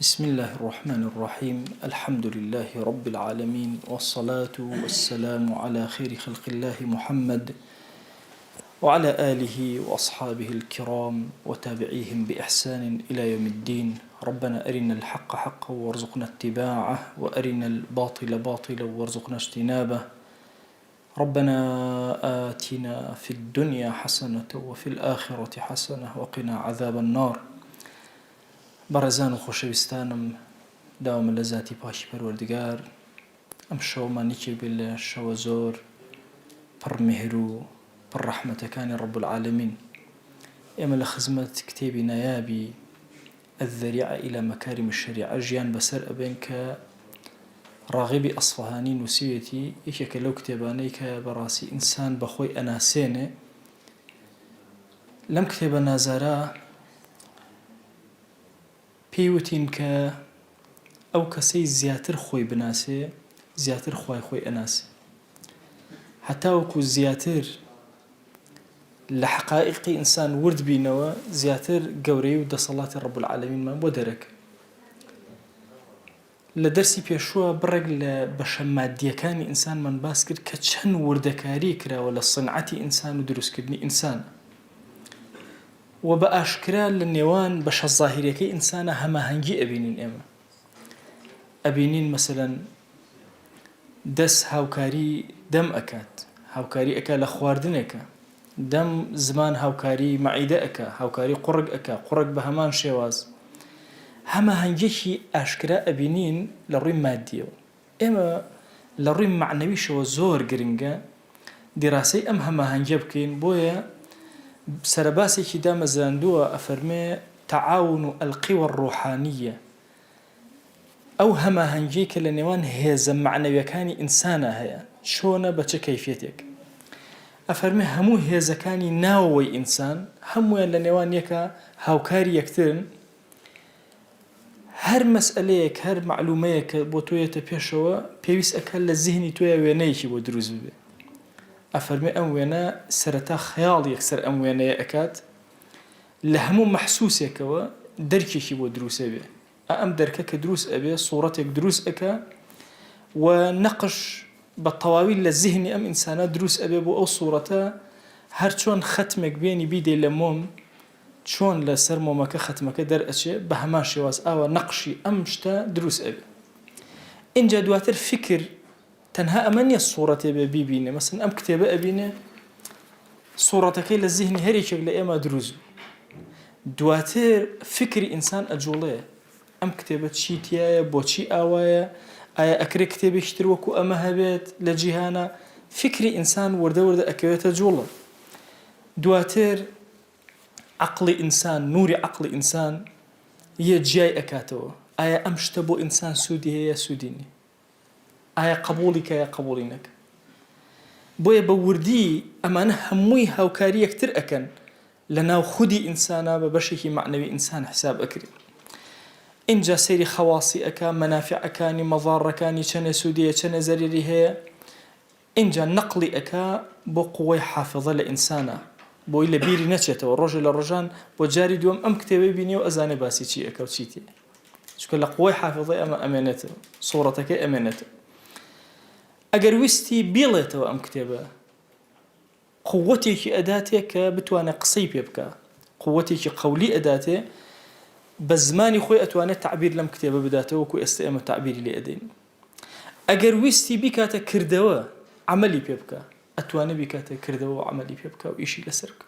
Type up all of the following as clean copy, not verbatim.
بسم الله الرحمن الرحيم الحمد لله رب العالمين والصلاة والسلام على خير خلق الله محمد وعلى آله وأصحابه الكرام وتابعيهم بإحسان إلى يوم الدين. ربنا أرنا الحق حقا وارزقنا اتباعه وأرنا الباطل باطلا وارزقنا اجتنابه. ربنا آتنا في الدنيا حسنة وفي الآخرة حسنة وقنا عذاب النار. بەڕێزان و خۆشەویستانم، داوامە لە ذاتی پاکی پەروەردگار ئەم شەومانێکی بێت لە شەوە زۆر پڕمێهر و پڕڕەحمەتەکانی ڕەب العالەمین. ئێمە لە خزمەت کتێبی نایابی الذەریعە إلى مەکاریم الشەریعە ژیان بەسەر ئەبێن کە ڕاغیبی ئەسفەهانی نووسیوێتی، یەکێکە لەو کتێبانەی کە بەڕاستی ئینسان بەخۆی ئەناسێنێ. لەم کتێبە نازارە پێیوتین کە ئەو کەسەی زیاتر خۆی بناسێ زیاتر خوای خۆی ئەناسێ، هەتا وەکو زیاتر لە حەقائیقی ئینسان ورد بینەوە زیاتر گەورەی و دەسەڵاتی ڕەب العالەمینمان بۆ دەرەکە. لە دەرسی پێشووە بڕێک لە بەشە مادیەکانی ئینسانمان باس کرد کە چەند وردەکاری کراوە لە سنعەتی ئینسان و دروستکردنی ئینسان، و بە ئاشکرا لە نێوان بەشە زاهیرەکەی ئینسانە هەماهەنگی ئەبینین. ئێمە ئەبینین مەسەلەن دەست هاوکاری دەم ئەکات، هاوکاری ئەکا لە خواردنێکە، دەم زمان هاوکاری مەعیدە ئەکا، هاوکاری قوڕک ئەکا، قوڕک بە هەمان شێواز. هەماهەنگێکی ئاشکرا ئەبینین لە ڕووی مادیەوە. ئێمە لە ڕووی معنەویشەوە زۆر گرنگە دیراسەی ئەم هەماهەنگە بکەین. بۆیە سەرباسێکی دامەزراندووە ئەفەرمێ تەعاون القوى الروحانية، ئەو هەماهەنگی کە لە نێوان هێزە معنەویەکانی ئینسانە هەیە چۆنە بە چه کەیفیەتێک. ئەفەرمێ هەموو هێزەکانی ناوەوەی ئینسان هەموویان لە نێوان یەکە هاوکاری یەکترن. هەر مەسئلەیەک هەر معلومەیەک کە بۆ تۆیەتە پێشەوە پێویست ئەکات لە زیهنی تۆیە وێنەیەکی بۆ دروست ببێ. ئەفەرمێ ئەم وێنە سەرەتا خەیاڵ یەکسەر ئەم وێنەیە ئەکات، لە هەموو مەحسوسێکەوە دەرکێکی بۆ دروستە بێ. ئەم دەرکە کە دروست ئەبێ سوورەتێک دروست ئەکا و نەقش بە تەواوی لە زیهنی ئەم ئینسانە دروست ئەبێ بۆ ئەو سوورەتە هەر چۆن ختمێک بێنی بیدێ لە مۆم، چۆن لە سەر مۆمەکە ختمەکە دەرئەچێ بە هەمان شێواز ئاوە نەقشی ئەم شتە دروست ئەبێ. اینجا دواتر فکر تەنها ئەمە نییە سوورەتێ بێ بیبینێ. مەسەن ئەم کتێبە ئەبینێ سوورەتەکەی لە زیهنی هەرێکێک لە ئێمە دروست، دواتر فکری ئینسان ئەجوڵێ ئەم کتێبە چی تایە، بۆچی ئاوایە، ئایا ئەکرێ کتێبێکی تر وەکو ئەمە هەبێت لە جیهانە. فکری ئینسان وردە وردە ئەکەوێتە جوڵە. دواتر عەقڵی ئینسان، نووری عەقڵی ئینسان یە جیای ئەکاتەوە. ئایا ئەم شتە بۆ ئینسان سوودی هەیە سوودی نییە، ئایا قبوڵی کە یا قبوڵی نەکە. بۆیە بە وردی ئەمانە هەمووی هاوکاری یەکتر ئەکەن لە ناو خودی ئینسانە بە بەشێکی معنەوی ئینسان حساب ئەکرێت. اینجا سەیری خەواسی ئەکا، مەنافعەکانی مەضارڕەکانی چەنە سوودیە چەنە زەریری هەیە. اینجا نەقڵی ئەکا بۆ قووەی حافظە لە ئینسانە، بۆی لە بیری نەچێتەوە ڕۆژێ لە ڕۆژان بۆ جاری دووەم ئەم کتێبەی بینی و ئەزانێ باسی چی ئەکە و چیتێ، چونکە لە قووەی حافظەی ئەمە ئەمێنێتەوە، سوورەتەکەی ئەمێنێتەوە. ئەگەر ویستی بیڵێتەوە ئەم کتێبە قووەتێکی ئەداتێ کە بتوانێت قسەی پێ بکە، قووەتێکی قەولی ئەداتێ بە زمانی خۆی ئەتوانێت تعبیر لەم کتێبە بداتەوە وەکو ئێستا ئێمە تعبیری لێ ئەدەین. ئەگەر ویستی بیکاتە کردەوە عەمەلی پێ بکە، ئەتوانێت بیکاتە کردەوە و عەمەلی پێ بکە و ئیشی لەسەر بکە.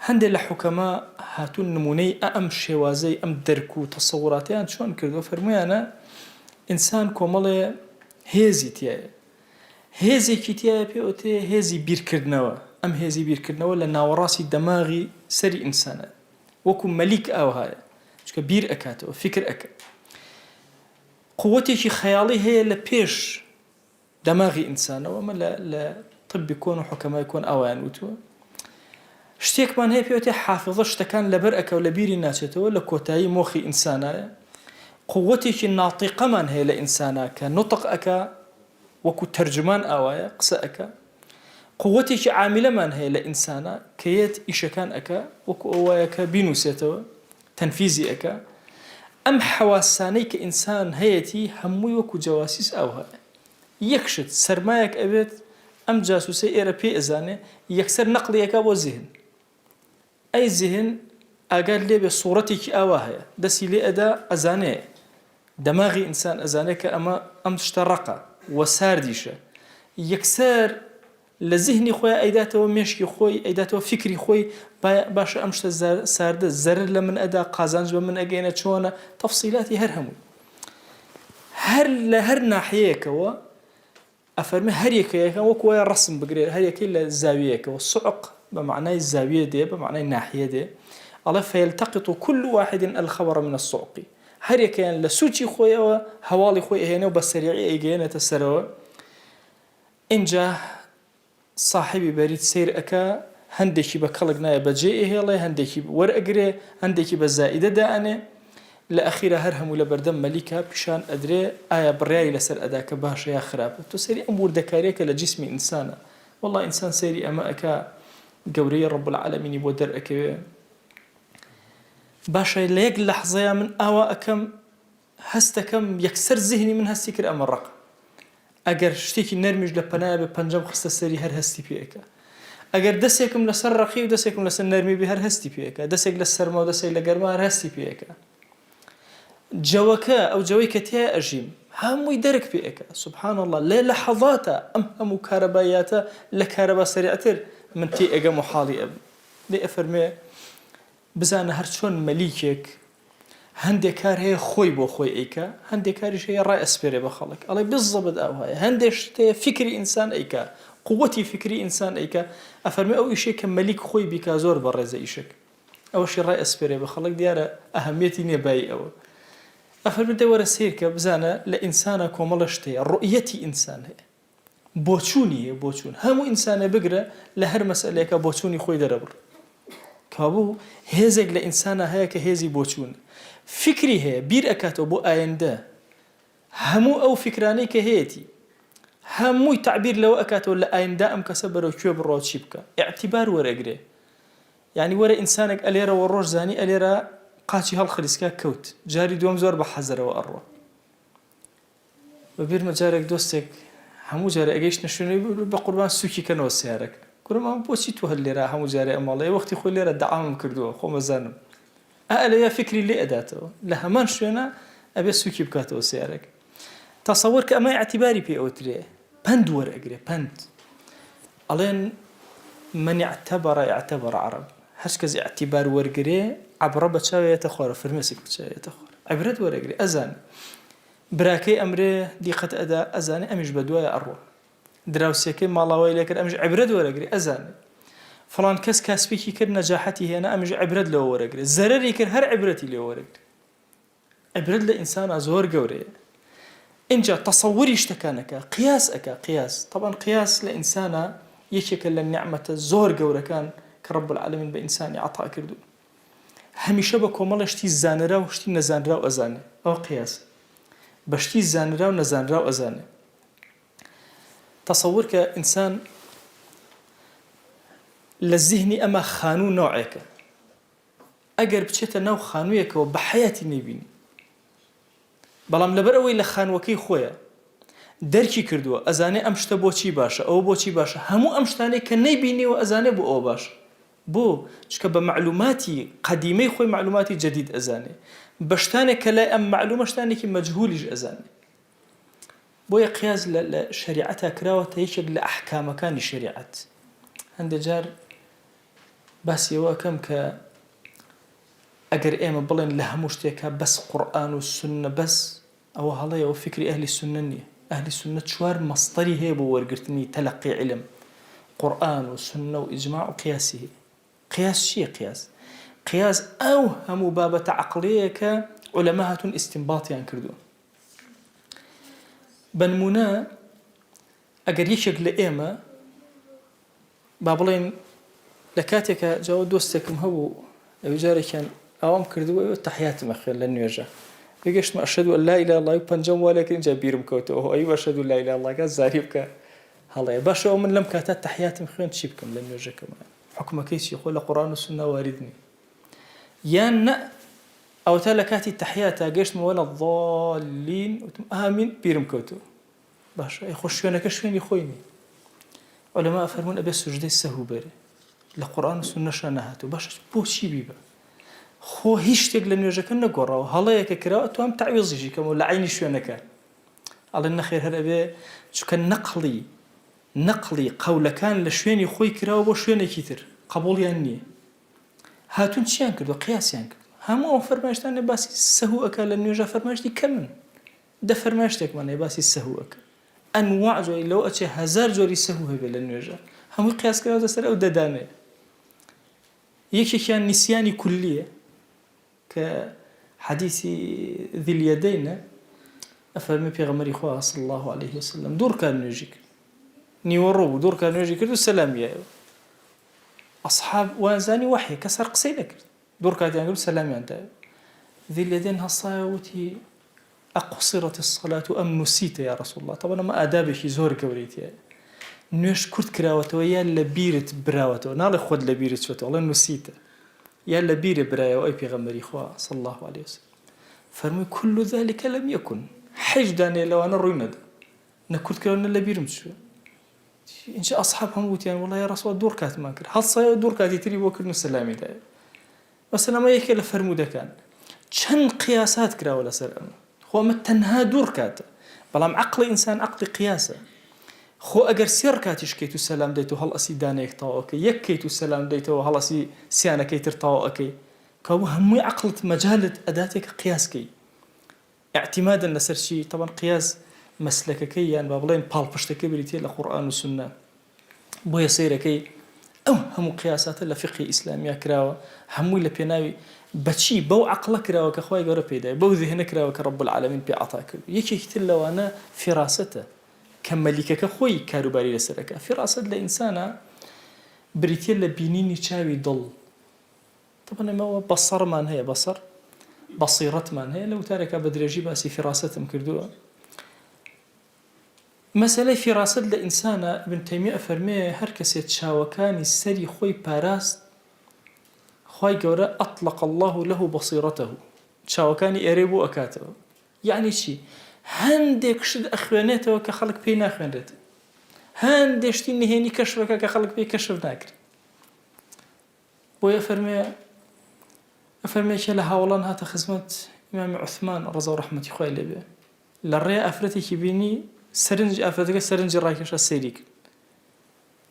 هەندێک لە حوکەما هاتوون نمونەی ئەم شێوازەی ئەم دەرک و تەسەوڕاتیان چۆن کردەوە. فەرموویانە ئینسان کۆمەڵێ هێزی تایە، هێزێکی تایە پێوتێ هێزی بیرکردنەوە. ئەم هێزی بیرکردنەوە لە ناوەڕاستی دەماغی سەری ئینسانە، وەکو مەلیک ئاوهایە، چونکە بیر ئەکاتەوە، فکر ئەکات. قووەتێکی خەیاڵی هەیە لە پێش دەماغی ئینسانەوە. ئەمە لە طبی کۆن و حوکەمای کۆن ئاوایان وتووە. شتێکمان هەیە پێوتێ حافظە، شتەکان لەبەر ئەکە و لە بیری ناچێتەوە، لە کۆتایی مۆخی ئینسانایە. قووەتێکی ناتیقەمان هەیە لە ئینسانە کە نوتق ئەکا، وەکو تەرجمان ئاوایە قسە ئەکا. قووەتێکی عاملەمان هەیە لە ئینسانە کە یەت ئیشەکان ئەکا، وەکو ئەوایە کە بینوسێتەوە، تەنفیزی ئەکا. ئەم حەواسانەی کە ئینسان هەیەی هەمووی وەکو جەواسیس ئەو هەیە یەکشت سەرمایەک ئەبێت ئەم جاسووسەی ئێرە پێ ئەزانێ یەکسەر نەقڵیەکە بۆ زیهن ئەی زیهن ئاگات لێبێ سوورەتێکی ئاوا هەیە دەستی لێ ئەدا ئەزانێ دەماغی ئینسان ئەزانێ کە ئەم شتە ڕقە وە ساردیشە یەکسەر لە زیهنی خۆی ئەیداتەوە مێشکی خۆی ئەیداتەوە فکری خۆی باشە ئەم شتە ساردە زەرر لە من ئەدا قازانج بە من ئەگەینە چۆنە تەفسیلاتی هەر هەمووی هەر لە هەر ناحەیەکەوە ئەفەرمێ هەر یەکەیەکە وەکو وایە ڕسم بگرێت هەر یەکەی لە زاویەکەوە سوعق بە معنای زاویە دێ بە معنای ناحیە دێ ئەڵێ فيلتقط كل واحد الخبر من الصعق هەر یەکەیان لە سوچی خۆیەوە هەواڵی خۆی ئەهێنە و بە سەریعی ئەیگەێنێتە سەرەوە اینجا صاحبی بەریت سیر ئەکا هەندێکی بە کەڵک نایە بەجێ ئێهێڵێ هەندێکی وەرئەگرێ هەندێکی بە زائیدە دائەنێ لە ئەخیرە هەر هەموو لە بەردەم مەلیکا پیشان ئەدرێ ئایا بڕیاری لەسەر ئەدا کە باشە یا خراپە تۆ سەری ئەم وردەکاریەکە لە جسمی ئینسانە والله ئینسان سەیری ئەمە ئەکا گەورەی ڕەب العالەمینی بۆ دەرئەکەوێ باشە لە یەک لەحزەیە من ئاوا ئەکەم هەستەکەم یەکسەر زیهنی من هەستی کرد ئەمە ڕق ئەگەر شتێکی نەرمیش لە پەنایە بە پەنجەم خستە سەری هەر هەستی پێەکە ئەگەر دەسێکم لەسەر ڕەقی و دەسێکم لەسەر نەرمی بێ هەر هەستی پێەکە دەسێک لە سەرما و دەسێک لە گەرما هەر هەستی پێەکە جەوەکە ئەو جەوەی کە تێ ئەژیم هەمووی دەرک پێەکە سبحان الله لێ لە حەڵاتە ئەم هەموو کارەبایاتە لە کارەبا سەریعتر من تێ ئەگەم و حاڵی ئەبم لێ ئەفەرمێ بزانە هەر چۆن مەلیکێک هەندێک کار هەیە خۆی بۆ خۆی ئەیکە هەندێک کاریش هەیە ڕای ئەسپێرێ بە خەڵک ئەڵێ بزەبت ئەو هەیە هەندێک شتەیە فکری ئینسان ئەیکە قووەتی فکری ئینسان ئەیکە ئەفەرمێ ئەو ئیشێک کە مەلیک خۆی بیکا زۆر بەڕێزە ئیشک ئەوەشی ڕای ئەسپێرێ بە خەڵک دیارە ئەهەمیەتی نییە بای ئەوە ئەفەرمێ دەوەرە سیرکە بزانە لە ئینسانە کۆمەڵە شتەیە ڕوئیەتی ئینسان هەیە بۆچوونی هەیە بۆچوون هەموو ئینسانە بگرە لە هەر مەسئلەیەکە بۆچوونی خۆی دەرەبڕ کابوو هێزێک لە ئینسانە هەیە کە هێزی بۆچوون فکری هەیە بیر ئەکاتەوە بۆ ئایندە هەموو ئەو فکرانەی کە هەیەی هەمووی تعبیر لەوە ئەکاتەوە لە ئایندە ئەم کەسە بەرەو کوێ بڕۆ چی بکە ئیعتیبار وەرەگرێ یعنی وەرە ئینسانێک ئەلێرەوە ڕۆژ زانی ئەلێرە قاچی هەڵخلیسکا کەوت جاری دووەم زۆر بە حەزەرەوە ئەڕۆ بەبیرمە جارێک دۆستێک هەموو جارە ئەگەیشتە شوێنەی بە قوربان سووکی کەنەوە سیارەکە گورم ئەم بۆچی تۆ هەر لێرە هەموو جارێ ئەماڵێ وەختی خۆی لێرە دەعامم کردووە خۆمەزانم ئەلەیە فکری لێ ئەداتەوە لە هەمان شوێنە ئەبێ سووکی بکاتەوە سیارەکە تەسەوەر کە ئەمە ئەعتیباری پێ ئەوترێ پند وەرئەگرێ پند ئەڵێن من اعتبر عرب هەر کەس ئەعتیبار وەرگرێ عەبرە بە چاوێتە خوارە فرمێسێک بچاوێتە خوارە عیبرەت وەرەگرێ ئەزانێ براکەی ئەمرێ دیقەت ئەدا ئەزانێ ئەمیش بە دوایە ئەڕۆ دراوسەکەی ماڵاوای لێکرد ئەمیش عیبرەت وەرەگرێ ئەزانێ فلان کەس کاسبێکی کرد نەجاحەتی هێنا ئەمیش عیبرەت لەوە وەرەگرێ زەرەری کرد هەر عیبرەتی لێ وەرەگرێ عیبرەت لە ئینسانە زۆر گەورەیە اینجا تەسەووری شتەکانەکە قیاس ئەکا قیاس طبعا قیاس لە ئینسانە یەکێکە لە نیعمەتە زۆر گەورەکان کە ڕەب العالەمین بە ئینسانی عەتا کردو هەمیشە بە کۆمەڵە شتی زانرا و شتی نەزانرا و ئەزانێ ئەوە قیاس بە شتی زانرا و نەزانرا و ئەزانێ تەسەوور کە ئینسان لە زیهنی ئەمە خانوو نوعێکە ئەگەر بچێتە ناو خانوویەکەوە بە حەیاتی نەیبینی بەڵام لەبەر ئەوەی لە خانووەکەی خۆیە دەرکی کردووە ئەزانێ ئەم شتە بۆچی باشە ئەوە بۆچی باشە هەموو ئەم شتانەی کە نەیبینیوە ئەزانێ بۆ ئەوە باشە بۆ چکە بە معلوماتی قەدیمەی خۆی معلوماتی جەدید ئەزانێ بە شتانێک کە لای ئەم معلومە شتانێکی مەجهولیش ئەزانێ بۆیە قیاس لە شەریعەتا کراوەتە یەکێک لە ئەحکامەکانی شەریعەت هەندێک جار باسیەوە ئەکەم کە ئەگەر ئێمە بڵێن لە هەموو شتێکە بەس قورئان و سونە بەس ئەوە هەڵەیەوە فکری ئەهلی سونە نییە ئەهلی سونە چوار مەصدەری هەیە بۆ وەرگرتنی تەلەقی علم قورئان و سونە و ئیجماع و قیاسی هەیە قیاس چییە قیاس ئەو هەموو بابەتە عەقڵیەیە کە عولەما هاتوون ئیستینباطیان کردووە بەنمونە ئەگەر یەکێک لە ئێمە با بڵێن لە کاتێکە جاوە دۆستێکم هەبوو ئەوی جارێکیان ئەوام کردووە ئەوە تەحیاتم ئەخوێن لە نوێژە بگەشتمە ئەشهەدو ئەن لا ئیلاها ئیلا الله و پەنجەم وا لێکرد اینجا بیرم کەوتەوە ئەی ئەشهەدو لا ئیلاها ئیلا الله کە زاری بکە هەڵەیە باشە ئەو من لەم کاتە تەحیاتم خوێن چی بکەم لە نوێژەکەم حکومەکەی چی خۆ لە قورئان و سونە وارد نییە یان نە ئەو تا لە کاتی تەحیاتا گەشتمەوە لە ضالین وتم ئامین بیرم کەوتووە باشە ئەی خۆ شوێنەکە شوێنی خۆی نییە عولەما فەرموون ئەبێ سوژدەی سەهو بەرێ لە قورئان و سونەشە نەهاتوو باشە بۆچی بیبە خۆ هیچ شتێک لە نوێژەکە نەگۆڕاوە هەڵەیەکە کراوە تو ئەم تعویزیشی کەمەوە لە عینی شوێنەکە ئەڵێن نەخێر هەر ئەبێ چونکە نەقڵی قەولەکان لە شوێنی خۆی کراوە بۆ شوێنێکی تر قبوڵیان نییە هاتوون چیان کردووە قیاسیان کرد هەموو ئەو فەرمایشتانە باسی سەهو ئەکا لە نوێژە فەرمایشتی کەمن دە فەرمایشتێکمانە باسی سەهو ئەکە ئەنواع جۆری لەوە ئەچێ 1000 جۆری سەهو هەبێ لە نوێژە هەمووی قیاس کراوەتە سەر ئەو دەدانەیە یەکێکیان نیسیانی کولیە کە حەدیثی ذی اليدینە ئەفەرمێ پێغەمبەری خوا صلی الله عليه وسلم دوور کار نوێژی کرد نیوەڕۆ بوو دوور کار نوێژی کرد و سەلامیایەوە ئەصحاب وانزانی وحی کە سەر قسەی نەکرد دوور کاتیان کرد و سەلامیان دایەوە ذی اليدین هەسایە وتی أقصرت الصلاة أم نسيت يا رسول الله طبعا ما آدابك زور كوريتي نوێژ کورت کراوەتەوە یان لە بیرت براوەتەوە ناڵێ خۆت لە بیرت چۆتەوە ئەڵێ نووسیتە یان لە بیرە برایەوە ئەی پێغەمبەری خوا صلی الله عليه وسلم فەرمووی كل ذلك لم يكن حیچ دانێ لەوانە ڕووی نەدا نە کورت کراوە نە لە بیرم چووە اینجا ئەصحاب هەموو وتیان وەڵڵا یا ڕەسوڵ دوور کاتمان کرد هەڵسایەوە دوور کاتی تری بۆ کردن و سەلامی دایە بەس ئەمە یەکێ لە فەرموودەکان چەند قیاسات کراوە لەسەر ئەمە خۆ ئەمە تەنها دوور کاتە بەڵام عەقڵی ئینسان عەقڵی قیاسە خۆ ئەگەر سێ ڕکاتیش کەیت و سەلام دەیت و هەڵئەسی دانەیەک تەواو ئەکەی یەک کەیت و سەلام دەیتەوە هەڵئەسی سیانەکەی تر تەواو ئەکەی کەوابوو هەمووی عەقڵت مەجالت ئەداتێکە قیاسکەی اعتیمادن لەسەر چی طبعا قیاس مەسلەکەکەی یان با بڵێن پاڵپشتەکە بریتێ لە قورئان و سونە بۆیە سەیرەکەی ئەو هەموو قیاساتە لە فقهی ئیسلامیا کراوە هەمووی لە پێناوی بەچی بەو عەقڵە کراوە کە خوای گەورە پێدای بەو ذهنە کراوە کە رب العالمین پێ عەتا کرد یەکێکی تر لەوانە فیراسەتە کە مەلیکەکە خۆی کاروباری لەسەرەکە فیراست لە ئینسانە بریتێ لە بینینی چاوی دڵ طبعا ئەمەوە بەسەرمان هەیە بەسەر بەسیرەتمان هەیە لە وتارێکە بە درێژی باسی فیراستم کردووە مەسەلەی فیراست لە ئینسانە ابن تەیمیە ئەفەرمێ هەر کەسێ چاوەکانی سەری خۆی پاراست خوای گەورە ئەطلق الله له بەسیرەته چاوەکانی ئێرێ بۆ ئەکاتەوە یعنی چی هەندێک شت ئەخوێنێتەوە کە خەڵک پێی ناخوێنرێت هەندێک شتی نهێنی کەشفەکە کە خەڵک پێی کەشف ناکرێت بۆیە ئەفەرمێکە لە هاوڵان هاتە خزمەت ئیمامی عوثمان ڕەزا و ڕەحمەتی خوای لێبێ لە ڕێ ئافرەتێکی بینی سەرنج ئافرەتەکە سەرنجی ڕاکێشە سەیری کرد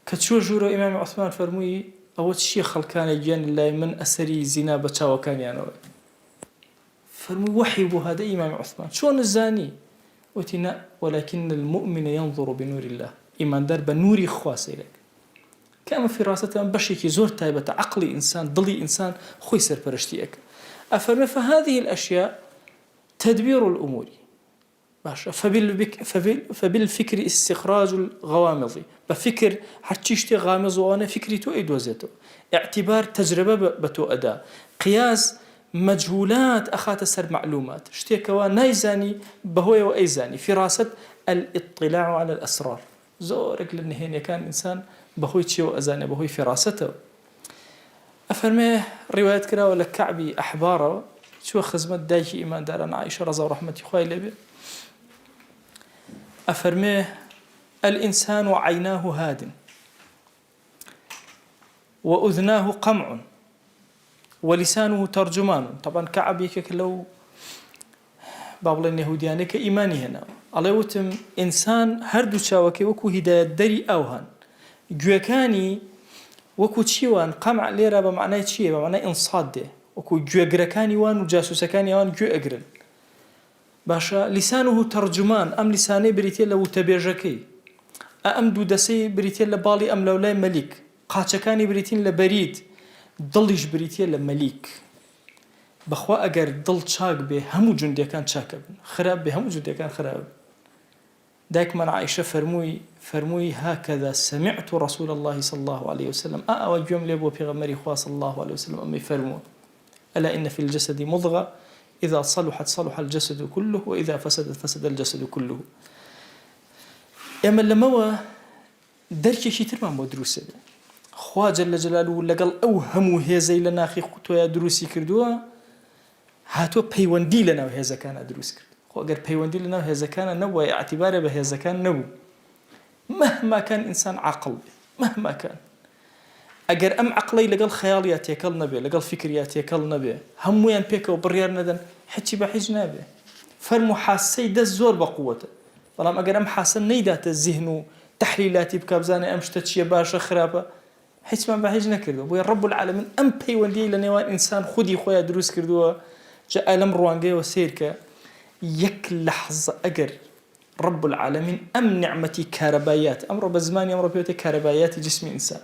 کە چوە ژوورەوە ئیمامی عوثمان فەرمووی ئەوە چییە خەڵکانێک گیان لای من ئەسەری زینا بە چاوەکانیانەوە فەرمووی وحی بوو هذا ئیمامی عوثمان چۆن زانی وتی نا ولكن المؤمن ينظر بنور الله ئیماندار بە نوری خوا سەیرەکە کە ئەمە فیراستەمان بەشێکی زۆر تایبەتە عەقڵی ئینسان دڵی ئینسان خۆی سەرپەرشتی ئەکە ئەفەرمێ فهذه الأشياء تدبير الأمور باشا فبالفكر استخراج الغوامض بفكر حتشتي غامض وانا فكري تو ادوزته اعتبار تجربه بتو ادا قياس مجهولات اخات سر معلومات شتيكوا نايزاني بهوي وايزاني فراسه الاطلاع على الاسرار زورك للنهين كان انسان بهوي تشيو ازاني بهوي فراسته افرمي روايه كده ولا كعبي احباره شو خزمت دايشي ايمان دارنا عائشه رضا ورحمه خوي لبي أفرميه الإنسان عيناه هاد وأذناه قمع ولسانه ترجمان طبعا كعب يكك لو بابل اليهوديان كإيماني هنا الله يوتم إنسان هردو شاوكي وكو هداية دري أوهن جوكاني وكو تشيوان قمع ليرا بمعنى تشيه بمعنى إنصاد ده وكو جوكركاني وان وجاسوسكاني وان جو أقرن باشا لسانه ترجمان أم لساني بريتيل لو تبيجكي أم دودسي بريتيل لبالي أم لولاي ملك قاچكاني بريتين لبريد ضليش بريتيل لملك بخوا أجر ضل چاك به همو جندي كان چاك خراب به همو جندي كان خراب دايك من عائشة فرموي هكذا سمعت رسول الله صلى الله عليه وسلم أوجم لي بو بيغمري خوا صلى الله عليه وسلم أمي فرمو ألا إن في الجسد مضغة إذا صلحت صلح الجسد كله وإذا فسدت فسد الجسد كله أما لما دركي شي ترمان بو دروسه خوا جل جلاله لقل أوهم وهي زي لناخي خوتو يا دروسي كردوها هاتووە پەیوەندی لەناو هێزەکانە دروست کرد. خۆ ئەگەر پەیوەندی لەناو هێزەکانە نەبووە ئاعتیبارە بە هێزەکان نەبوو، مهما كان إنسان عاقل مهما كان ئەگەر ئەم عقڵەی لەگەڵ خەیاڵیە تێکەڵ نەبێ لەگەڵ فکریا تێکەڵ نەبێ هەموویان پێکەوە بڕیار نەدەن هیچی بە هیچ نابێ. فەرمو حاسەی دەست زۆر بە قووەتە، بەڵام ئەگەر ئەم حاسە نەیداتە ذهن و تحلیلاتی بکە بزانێ ئەم شتە چییە باشە خراپە هیچمان بە هیچ نەکردووە. بۆیە ڕەب العالەمین ئەم پەیوەندیی لە نێوان ئینسان خودی خۆیان دروست کردووە. جا ئەلەم ڕوانگەیەوە سیر کە یەک لەحظە ئەگەر رب العالمين أم نعمتي كهربائيات أمر بزمان أمر بيوتي كهربائيات جسم إنسان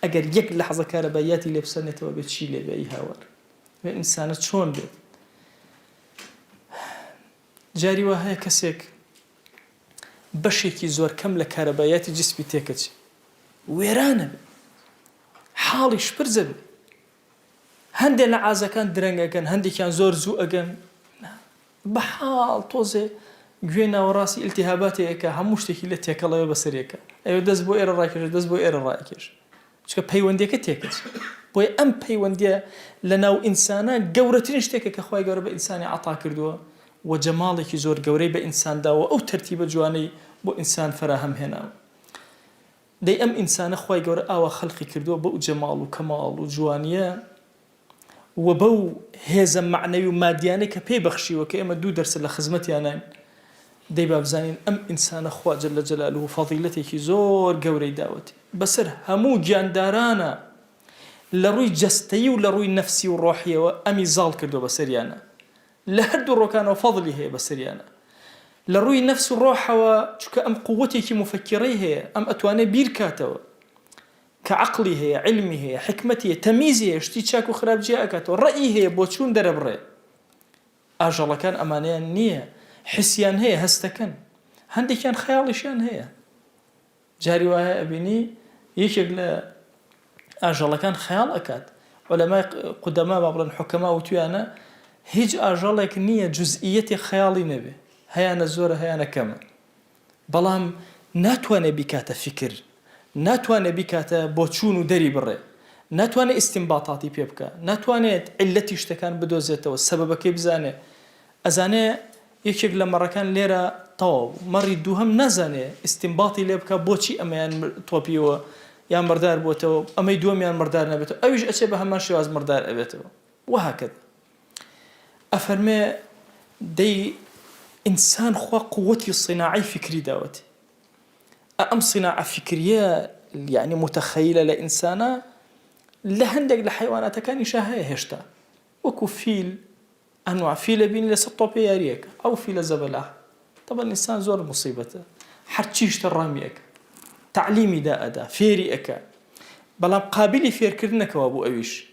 أجر يك لحظة كهربائيات اللي بسنته وبتشيله بأي هوار الإنسان شون بيت جاري وهاي كسيك بشيكي زور كم لكهربائيات جسمي تكتش ويرانا حالي شبرزب هندي لعازة كان درنجا كان هندي كان زور زوء كان بحال توزي گوێنا و ڕاستی ئیلتیهاباتێکە هەموو شتێکی لە تێکەڵەوە بەسەرێکە ئەوە دەست بۆ ئێرە ڕاکێش دەست بۆ ئێرە ڕاکێش چکە پەیوەندیەکە تێکەچ بۆیە ئەم پەیوەندیە لە ناو ئینسانە گەورەترین شتێکە کە خوای گەورە بە ئینسانی عەتا کردووە و جەماڵێکی زۆر گەورەی بە ئینسانداوە ئەو تەرتیبە جوانەی بۆ ئینسان فراهەم هێناوە. دەی ئەم ئینسانە خوای گەورە ئاوا خەڵقی کردووە بەو جەماڵ و کەماڵ و جوانیە و بەو هێزە معنەوی و مادیانەی کە پێی بەخشیوە کە ئێمە 2 دەرس لە خزمەتیانین. دەی بابزانین ئەم ئینسانە خوا جەل جەلاله و فەضیلەتێکی زۆر گەورەی داوەتی بەسەر هەموو گیاندارانە لە ڕووی جەستەیی و لە ڕووی نەفسی و ڕۆحیەوە ئەمی زاڵ کردو بەسەریانە لە هەردوو ڕۆکانەوە فەضلی هەیە بەسەریانە لە ڕووی نەفس و ڕۆحەوە چونکە ئەم قووەتێکی مفەکرەی هەیە ئەم ئەتوانێت بیر کاتەوە کە عەقڵی هەیە علمی هەیە حکمەتی هەیە تەمیزی هەیە شتی چاک و خراپجێ ئەکاتەوە ڕەئی هەیە بۆ چوون دەرەبڕێ. ئاژەڵەکان ئەمانەیان نییە حسيان هي هستكن هندي كان خيالي شان هي جاري وها أبني يشغل أجل كان خيال أكاد علماء قدماء بعض الحكماء وتيانا هيج أجلك نية جزئية خيالي نبي هي أنا زورة هي أنا كمان بلام ناتواني بكاتا فكر ناتواني بكاتا بوتشون ودري بري ناتواني استنباطاتي بيبكا ناتواني علتي اشتكان بدوزته والسبب كيف زاني أزاني یەکێک لە مەڕەکان لێرە تەواو مەڕی دووهەم نازانێ ئیستینباطی لێ بکە بۆچی ئەمەیان تۆپیەوە یان مردار بۆتەوە ئەمەی دووەمیان مردار نەبێتەوە ئەویش ئەچێ بە هەمان شێواز مردار ئەبێتەوە وهاکەدا. ئەفەرمێ دەی ئینسان خوا قووەتی صیناعی فکری داوەتی ئەم صیناعە فکریە یعنی متەخەیلە لە ئینسانە لە هەندێک لە حیواناتەکانیشا هەیە هێشتا وەکو فیل أنواع فيل بين لسطوبي ياريك أو فيل زبلة. طبعا الإنسان زور مصيبته حرتشيش تراميك تعليمي دا أدا فيري أكا بلام قابلي فير كرنك وابو أويش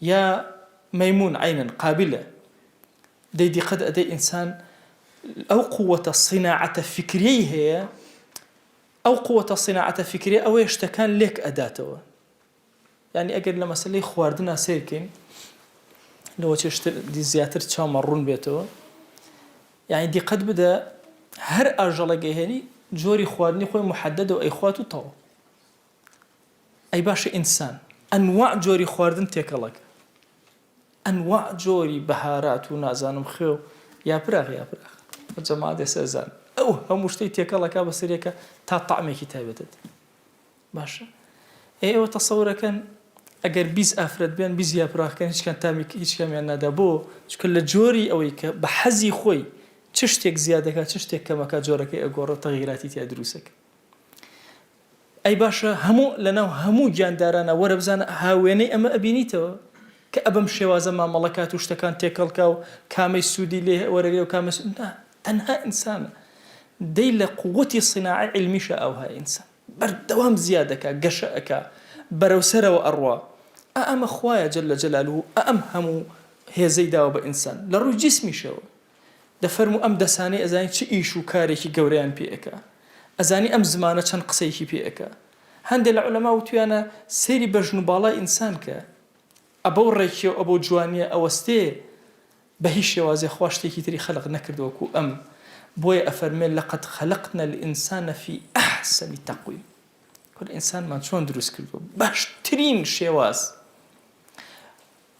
يا ميمون عينا قابلة دي قد أدي إنسان أو قوة الصناعة الفكرية هي أو قوة الصناعة الفكرية أو يشتكان لك أداته يعني أقل لما سلي خواردنا سيركين لو تشتر دي زياتر تشام مرون بيتو يعني دي قد بدا هر أرجل جهني جوري خوارني خوي محدد وأي خواتو طو أي باش إنسان أنواع جوري خواردن تيكلك أنواع جوري بهارات ونازان مخيو يا براغ الجماعة دي سازان أو هم مشتي تيكلك بسريكا تا طعمي كتابتت باشا أيوة تصوره كان اگر 20 افراد بیان 20 یا براخ کن هیچ کان تامی هیچ کامیان ندا بو چکه لجوری اوی که به حزی خوی چشتێک زیادەکە چشتێک کەمەکە جۆرەکەی ئەگۆڕە تەغیراتی تیا دروستەکە. ئەی باشە هەموو لەناو هەموو گیاندارانە وەرە بزانە هاوێنەی ئەمە ئەبینیتەوە کە ئەبەم شێوازە مامەڵەکات و شتەکان تێکەڵکا و کامەی سوودی لێ وەرەگرێ و کامە تەنها ئینسانە دەی لە قووەتی صیناعی علمیشە ئەوها ئینسان بەردەوام زیادەکە گەشە ئەکا بەرەوسەرەوە ئەڕوا ئەمە خوایە جەل جەلاله ئەم هەموو هێزەی داوە بە ئینسان لە ڕووی جیسمیشەوە دەفەرموو ئەم دەسانەی ئەزانی چ ئیش و کارێکی گەورەیان پێ ئەکا ئەزانی ئەم زمانە چەند قسەیەکی پێ ئەکا. هەندێک لە عولەما وتویانە سەیری بەژن و باڵای ئینسان کە ئەبەو ڕێکیە و ئەبەو جوانیە ئەوەستێ بە هیچ شێوازێ خوا شتێکی تری خەلق نەکردووەکو ئەم بۆیە ئەفەرمێ لەقەد خەلقنا الئینسان فی ئەحسن تەقویم کل ئینسانمان چۆن دروست کردووە باشترین شێواز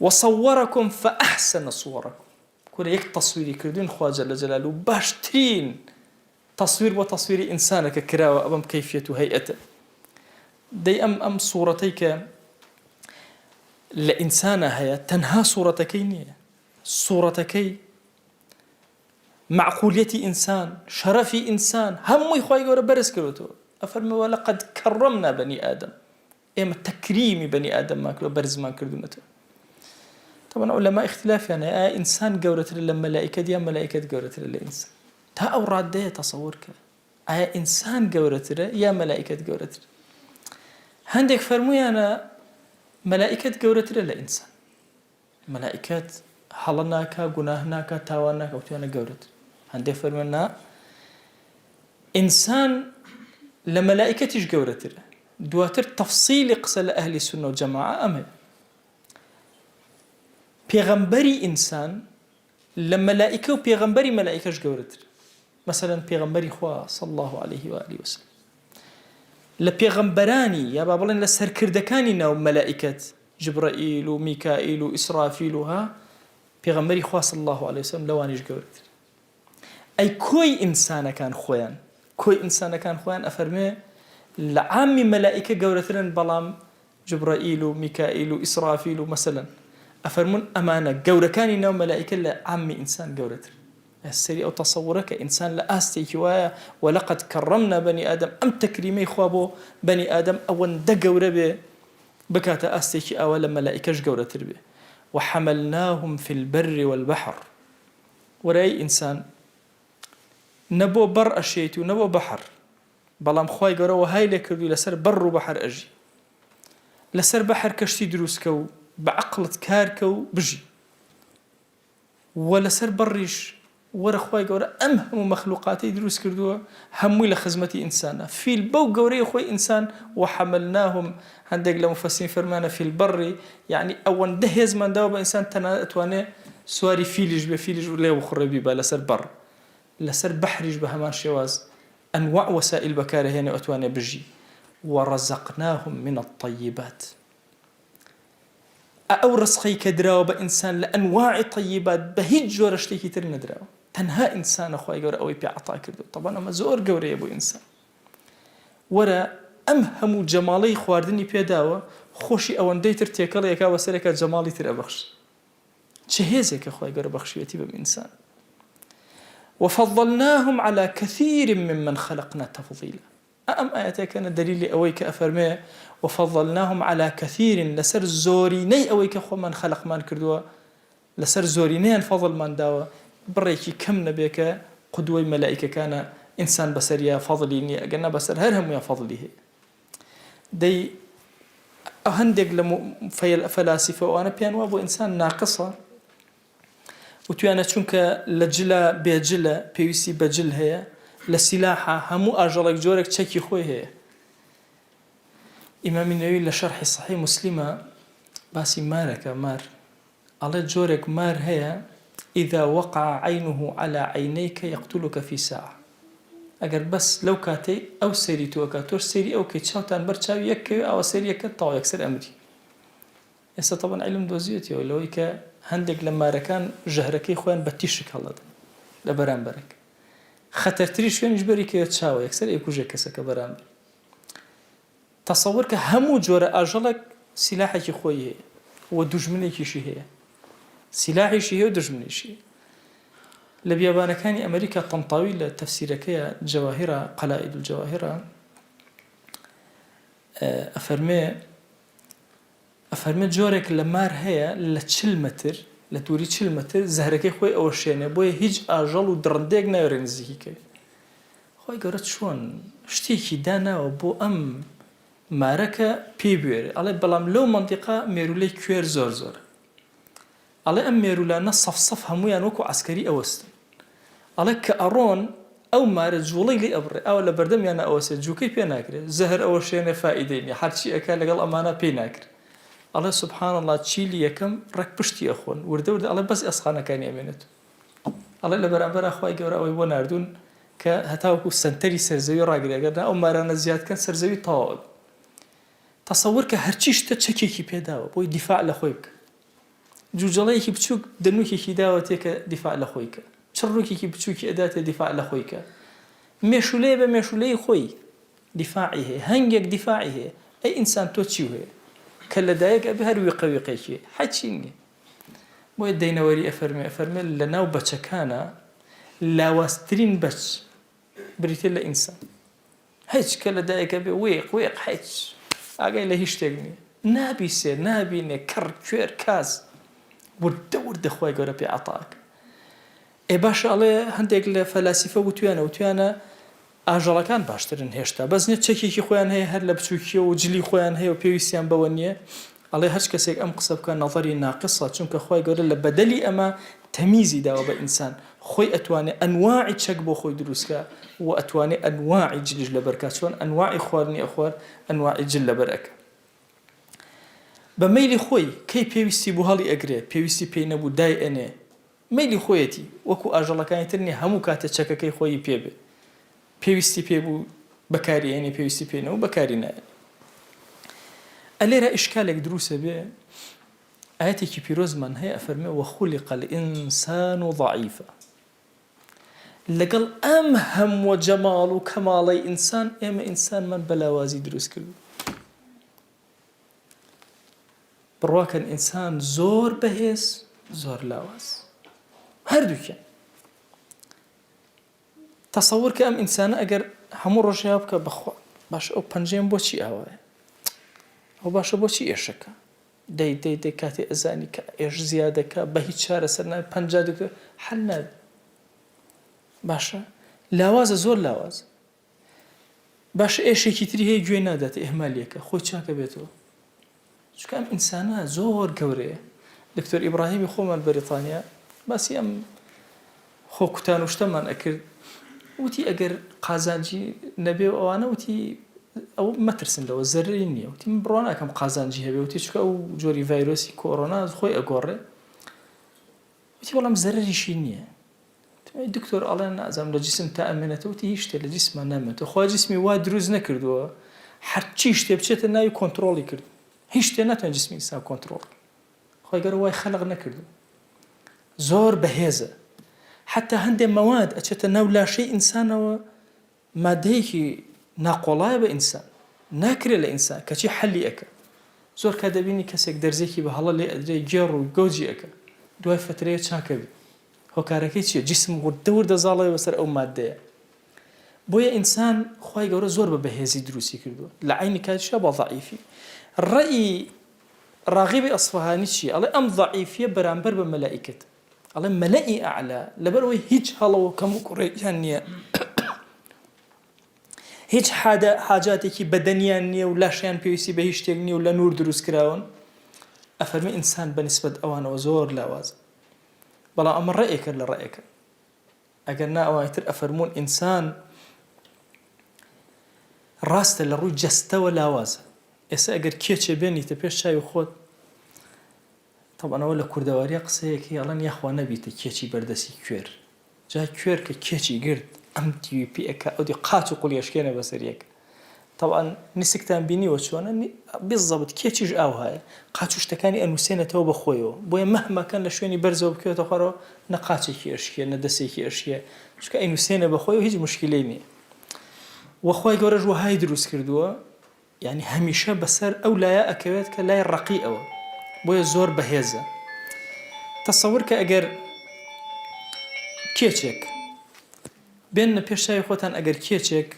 وصوركم فأحسن صوركم كل يك تصويري كردون خوا جل جلاله باشترين تصوير وتصوير إنسانك كراوة أمام كيفية هيئته دي أم صورتيك لإنسانة هي تنها صورتكين صورتكي معقولية إنسان شرف إنسان هم يخوي يقول برس كروتو أفرمي ولقد كرمنا بني آدم إما تكريم بني آدم ما كلو برز ما كردونته طبعا علماء اختلاف يعني إنسان جورة للملائكة دي ملائكة جورة للإنسان تا أوراد ده تصورك إنسان جورة يا ملائكة جورة هندك فرمي أنا ملائكة جورة للإنسان ملائكة حلناك جناهناك تاوانك أو تاوانا جورة هندك فرمي أنا إنسان لملائكتش جورة دواتر تفصيل قصة أهل السنة والجماعة أمه پیغمبری إنسان لملائكة و پیغمبری ملائكش جورتر مثلا پیغمبری خوا صلى الله عليه وآله وسلم لپیغمبرانی یا بابلن لسرکردکانی ناو ملائكة جبرائيل و ميكائيل و إسرافيل ها پیغمبری خوا صلى الله عليه وسلم لوانيش جورتر أي كوي إنسان كان خوان كوي إنسان كان خوان أفرمي لعامي ملائكة جورترن بلام جبرائيل و ميكائيل و إسرافيل مثلا أفرمون أمانة جورة كان نوم ملائكة لعمي إنسان جورتر السري أو تصورك إنسان لأستي كوايا ولقد كرمنا بني آدم أم تكريمي خوابو بني آدم أو ند جورة به بكاتا أستي أولا ملائكة جورتر به وحملناهم في البر والبحر ورأي إنسان نبو بر أشيتو نبو بحر بلام خواي جورة وهاي لكردو لسر بر وبحر أجي لسر بحر كشتي دروسكو بعقلت كاركو بجي ولا سر بريش ورا خواي قورا أمهم مخلوقاتي دروس كردوها همي لخزمتي إنسانا في البو قوري خوي إنسان وحملناهم عندك لمفسرين فرمانا في البر يعني أول دهيز من داوب إنسان تناتواني سواري فيلج بفيلج ولا وخربي با لسر بر لسر بحرج بهمان شواز أنواع وسائل بكاره هنا أتواني بجي ورزقناهم من الطيبات أو رزقي كدراو بإنسان لأنواع طيبات بهيج جورة شتيكي ترين دراو تنها إنسان أخوي جورة أوي بيعطا كردو طبعا أما زور جورة يبو إنسان ورا أمهم جمالي خواردني بيداوة خوشي أوان ديتر تيكال يكا وسركا جمالي تر أبخش جهيزك أخوي جورة بخشيتي بإنسان وفضلناهم على كثير ممن خلقنا تفضيلا أم آياتي كان دليل أويك أفرمي وفضلناهم على كثير لسر زوريني أويك أخو من خلق من كردوا لسر زوريني فضل من داوا بريكي كم نبيك قدوة ملائكة كان إنسان بسريا فضليني أقلنا بسر هرهم يا فضله دي أهندق فلاسفة وأنا بيان وابو إنسان ناقصة وتوانا چونك لجلا بجلا بيوسي بجل هي لسلاحة همو أجلك جورك تشكي خوي هي إمام النووي لشرح صحيح مسلمة باسي مارك مار على جورك مار هي إذا وقع عينه على عينيك يقتلك في ساعة أجر بس لو كاتي أو سيري توكاتور سيري أو كيتشاوتان برشاوي يكي أو سيري يكتاو يكسر أمري يسا طبعا علم دوزيوتي ولو يكا هندق لما ركان جهركي خوان بتيشك هلا لبران برك خطرتري شوين يجبري كيتشاو يكسر يكوجي كسك بران تصورك همو جورة أجلك سلاحك خويه ودجمنك شي هي سلاحي شي هي ودجمنك شي لبيابانا كان أمريكا طنطاوي لتفسيرك جواهرة قلائد الجواهرة أفرمي جورك لمار هي لتشل متر لتوري تشل متر زهرك خوي أو شينه بوي هيج أجل ودرندق نايرين زيكي خوي قرأت شون شتيكي دانا وبو أم ماركة بيبير على بلام لو منطقة ميرولي كوير زور زور على أم ميرولانا صف همويان وكو عسكري أوستن على كأرون أو مارد جولي لي أبري أو لبردم يانا أوسد جوكي بيناكري زهر أوشينا فائدين حرشي أكا لقل أمانا بيناكري الله سبحان الله تشيلي يكم رك بشتي أخوان ورد الله بس أسخانا كان يمينته الله لبرابر أخوي جورا أو يبوناردون كهتاوكو سنتري سرزوي راقري أقرنا أو مارانا زياد كان سرزوي طاوب تصورك هرچيش تشكيكي بيداوه بوي دفاع لخويك جوجەڵەیەکی بچووک دەنووکێکی داوەتێکە دیفاع لە خۆیکە چڕووکێکی بچووکی ئەداتێ دیفاع لە خۆیکە مێشولەیە بە مێشولەی خۆی دیفاعی هەیە هەنگێک دیفاعی هەیە ئەی ئینسان تۆ چی هەیە کە لەدایک ئەبێ هەر ویقەویقێکی حەچی نییە بۆیە دەینەوەری ئەفەرمێ لە ناو بەچەکانە لاواسترین بەچ بریتێ لە ئینسان هیچ کە لەدایکە بێ وێق هیچ ئاگای لە هیچ شتێک نییە نابیسێ نابینێ کڕ کوێر کاس وردە خۆی گەورە پێ عەتاک باشە ئەڵێ هەندێک لە فەلاسیفە وتویانە ئاژەڵەکان باشترن هێشتا بەس نێت چەکێکی خۆیان هەیە هەر لە بچووکیە و جلی خۆیان هەیە و پێویستیان بەوە نییە ئەڵێ هەر کەسێک ئەم قسە بکە نەظەری ناقصە چونکە خۆی گەورە لە بەدەلی ئەمە تەمیزی داوە بە ئینسان خۆی ئەتوانێت ئەنواعی چەک بۆ خۆی دروستکە و ئەتوانێت ئەنواعی جلیش لەبەرکە چۆن ئەنواعی خواردنی ئەخوار ئەنواعی جل لەبەرەکە بە مەیلی خۆی کەی پێویستی بۆ هەڵی ئەگرێ پێویستی پێی نەبوو دای ئەنێ مەیلی خۆیەتی وەکو ئاژەڵەکانی تر نیە هەموو کاتە چەکەکەی خۆی پێبێ پێویستی پێبوو بەکاری ئەنێ پێویستی پێنەوە بەکاری نایە ئەلێرە ئیشکالێک دروسە بێ ئاەتێکی پیرۆزمان هەیە ئەفەرمێ وەخولیق الئینسان ضەعیفە لەگەڵ ئەم هەموو جەماڵ و کەماڵەی ئینسان ئێمە ئینسانمان بەلاوازی دروست کردو بڕواکەن ئینسان زۆر بەهێز زۆر لاواز هەردووکیان تەسەوور کە ئەم ئینسانە ئەگەر هەموو ڕۆژێ بکە بەخوا باش ئەو پەنجەیەم بۆچی ئاوایە ئەو باشە بۆچی ئێشەکە دەی کاتێ ئەزانی کە ئێش زیادەکە بە هیچ چارەسەر نابێت پەنجا دەکە حەل نابێت باشە لاوازە زۆر لاوازە باشە ئێشێکی تری هەیە گوێ ناداتە ئێهمالیەکە خۆی چاکە بێتەوە چونکە ئەم ئینسانە زۆر گەورەیە دکتۆر ئیبراهیمی خۆمان بەریتانیا باسی ئەم خۆکوتان و شتەمان ئەکرد وتی ئەگەر قازانجی نەبێ ئەوانە وتی ئەو مەترسن لەوە زەرری نییە وتی من بڕوا ناکەم قازانجی هەبێ وتی چونکە ئەو جۆری ڤایرۆسی کۆڕۆنا خۆی ئەگۆڕێ وتی بەڵام زەرریشی نییە دکتۆر ئەڵێن نازانم لە جسم تا ئەمێنێتەوە وتی هیچ شتێ لە جسممان نامێتەوە خوا جسمی وا دروست نەکردووە هەرچی شتێ بچێتە ناوی کۆنتڕۆڵی کرد هیچ شتێ ناتوانێت جسمی ئینسان کۆنتڕۆڵ خۆی گەورە وای خەلق نەکردو زۆر بەهێزە حتا هەندێک مەواد ئەچێتە ناو لاشەی ئینسانەوە مادەیەکی ناقۆڵایە بە ئینسان ناکرێت لە ئینسان کەچی حەلی ئەکە زۆر کات دەبینی کەسێک دەرزێکی بە هەڵە لێ ئەدرێ گێڕ و گەوجی ئەکە دوای فترەیە چاکە بێت هۆکارەکەی چییە جسم وردە زاڵەوە بەسەر ئەو مادەیە بۆیە ئینسان خۆی گەورە زۆر بە بەهێزی دروستی کردووە لە عینی کاتیشە بە ضەعیفی ڕەئی ڕاغیبی ئەسفەهانی چییە ئەڵێ ئەم ضەعیفیە بەرامبەر بە مەلائیکەت ئەڵێ مەلەئی ئەعلا لەبەرەوەی هیچ هەڵەوە کەم و کوڕێکیان نییە هیچ حاجاتێکی بەدەنیان نییە و لاشیان پێویستی بە هیچ شتێک نییە و لە نور دروست کراون ئەفەرمێ ئینسان بەنسبەت ئەوانەوە زۆر لاوازە بەڵام ئەمە ڕێیەکە لە ڕێیەکە ئەگەر نا ئەوانتر ئەفەرمون ئینسان ڕاستە لە ڕووی جەستەوە لاوازە ئێستا ئەگەر کێچێ بێنیتە پێش چاوی خۆت تەبەنەوە لە کوردەواریە قسەیەکی ئەڵەن یاخوا نەبیتە کێچی بەردەسی کوێر جا کوێر کە کێچی گرت ئەم تیویپی ئەکە ئەو دی قاچ و قوڵیەشکێنە بەسەریەک طبعاً نسکتان بینیوە چۆنە بالضبط کێچیش ئاو هەیە قاچ و شتەکانی ئەنووسێنێتەوە بەخۆیەوە بۆیە مەهمەکەن لە شوێنی بەرزەوە بکەوێتە خوارەوە نە قاچێکی ئەشکێ نە دەسێکی ئەشکێ چونکە ئەنووسێنە بەخۆیەوە هیچ مشکلەی نییە وەخوای گەورەش وەهای دروست کردووە یعنی هەمیشە بەسەر ئەو لایە ئەکەوێت کە لای ڕەقی ئەوە بۆیە زۆر بەهێزە تەسەور کە ئەگەر کێچێک بێنە پێشای خۆتان ئەگەر کێچێک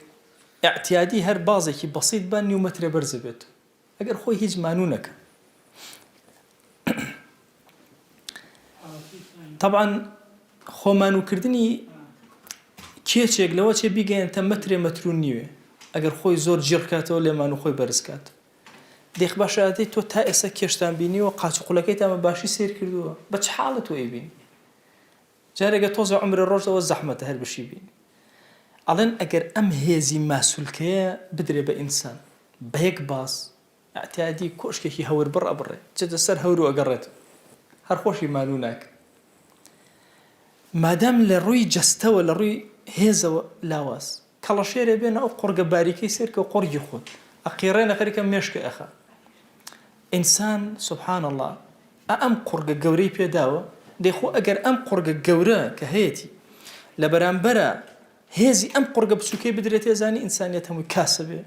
اعتیادی هەر بازێکی بەسیط بە نیو مەترە بەرزە بێت ئەگەر خۆی هیچ مانوو نەکە طبعاً خۆمانووکردنی کێچێک لەوە چێ بیگەێنتە مەترێ مەترون نیوێ ئەگەر خۆی زۆر جێڕکاتەوە لێمان و خۆی بەرزکات دێخ باشەتی تۆ تا ئێستا کێشتان بینیوە قاچ و قوڵەکەی تامە باشی سیر کردووە بە چ حاڵت تۆ ئەیبینی جارێگە تۆزە عمرە ڕۆژەوە زەحمەتە هەر بەشی بینی ئەڵێن ئەگەر ئەم هێزی ماسوولکەیە بدرێ بە ئینسان بە یەک باس ئەتیادی کۆشکێکی هەور بڕ ئەبڕێ جێتە سەر هەور و ئەگەڕێت هەر خۆشی مانوو ناکە مادام لە ڕووی جەستەوە لە ڕووی هێزەوە لاواز کەڵەشێرە بێنە ئەو قۆرگە باریکەی سێرکە و قۆرگی خۆت ئەقیڕێنە خەریکە مێشکە ئەخە ئینسان سبحان الله ئەم قورگە گەورەی پێداوە دەیخۆ ئەگەر ئەم قورگە گەورە کە هەیەی لە بەرامبەرە هێزی ئەم قورگە بچووکەی بدرێتێ زانی ئینسانیەت هەمووی کاسە بێ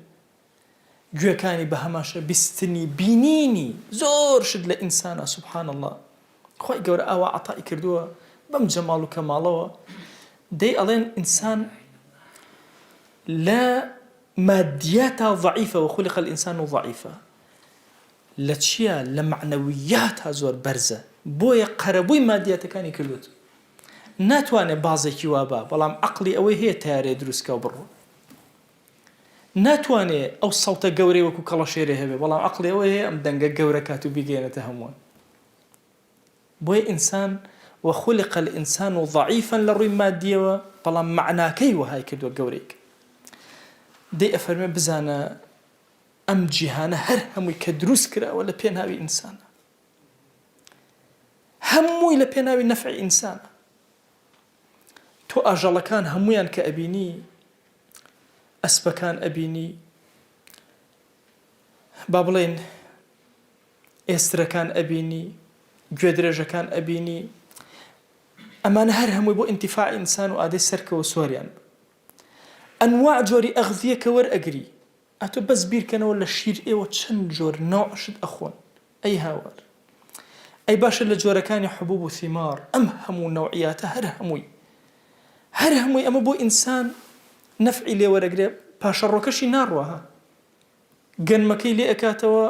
گوێەکانی بە هەماشە بیستنی بینینی زۆر شت لە ئینسانە سوبحان الله خۆی گەورە ئاوا عەتای کردووە بەم جەماڵ و کەماڵەوە دەی ئەڵێن ئینسان لە مادیاتە ضعیفە وخلق الإنسان ضعیفە لە چییە لە معنەویاتە زۆر بەرزە بۆیە قەرەبووی مادیاتەکانی کردوت ناتوانێت بازێکی وابە بەڵام عەقڵی ئەوەی هەیە تیارێ دروستکە و بڕوە ناتوانێت ئەو سەوتە گەورەی وەکو کەڵەشێرێ هەبێ بەڵام عەقڵی ئەوەی هەیە ئەم دەنگە گەورە کات و بیگەێنێتە هەمووان بۆیە ئینسان وخلق الإنسان ضعيفا لڕووی مادیەوە بەڵام معناکەی وهای کردووە گەورەیەک دەی ئەفەرمێ بزانە ئەم جیهانە هەر هەمووی کە دروست کراوە لە پێناوی ئینسانە هەمووی لە پێناوی نەفعی ئینسانە تۆ ئاژەڵەکان هەمویان کە ئەبینی ئەسپەکان ئەبینی با بڵێن ئێسترەکان ئەبینی گوێدرێژەکان ئەبینی ئەمانە هەر هەمووی بۆ ئینتیفاع ئینسان و ئادەی سەرکەوە سوۆریان ئەنواع جۆری ئەغذیە کە وەرئەگری ئەتۆ بەس بیرکەنەوە لە شیر ئێوە چەند جۆر ناوعشت ئەخۆن ئەی هاوار ئەی باشە لە جۆرەکانی حبوب و ثیمار ئەم هەموو نەوعیاتە هەر هەمووی ئەمە بۆ ئینسان نەفعی لێ وەرەگرێ پاشەڕۆکەشی ناڕوەها گەنمەکەی لێ ئەکاتەوە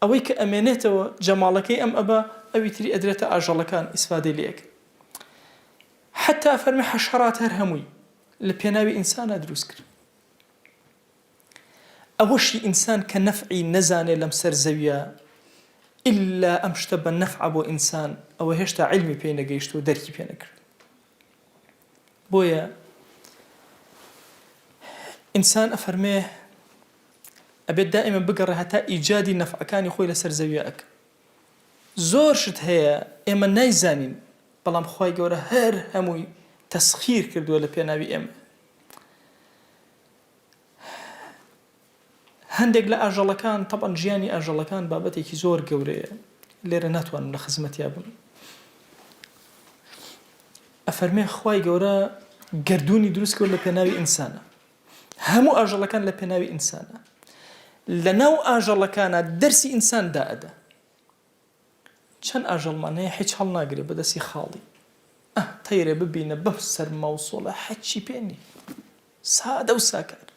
ئەوەی کە ئەمێنێتەوە جەماڵەکەی ئەم ئەبا ئەوی تری ئەدرێتە ئاژەڵەکان ئیسفادەی لێک حتا فەرمی حەشەرات هەر هەمووی لە پێناوی ئینسانە دروست کرد ئەوەشی ئینسان کە نەفعی نەزانێ لەم سەر زەویە ئللا ئەم شتە بە نەفع بۆ ئینسان ئەوە هێشتا عیلمی پێی نەگەیشت و دەرکی پێ نەکرد بۆیە ئینسان ئەفەرمێ ئەبێت دائما بگەڕێ هەتا ئیجادی نەفعەکانی خۆی لەسەر زەویە ئەکە زۆر شت هەیە ئێمە نایزانین بەڵام خوای گەورە هەر هەمووی تەسخیر کردووە لە پێناوی ئێمە هەندێک لە ئاژەڵەکان طبعاً ژیانی ئاژەڵەکان بابەتێکی زۆر گەورەیە لێرە ناتوانم لە خزمەتیا بم ئەفەرمێ خوای گەورە گردوونی دروست کرد لە پێناوی ئینسانە هەموو ئاژەڵەکان لە پێناوی ئینسانە لەناو ئاژەڵەکانە دەرسی ئینسان دائەدا چەند ئاژەڵمانەیە هیچ هەڵ ناگرێ بەدەستی خاڵی تەیرێ ببینە بەف سەر مەوسوڵە حەچی پێنی سادە و ساکار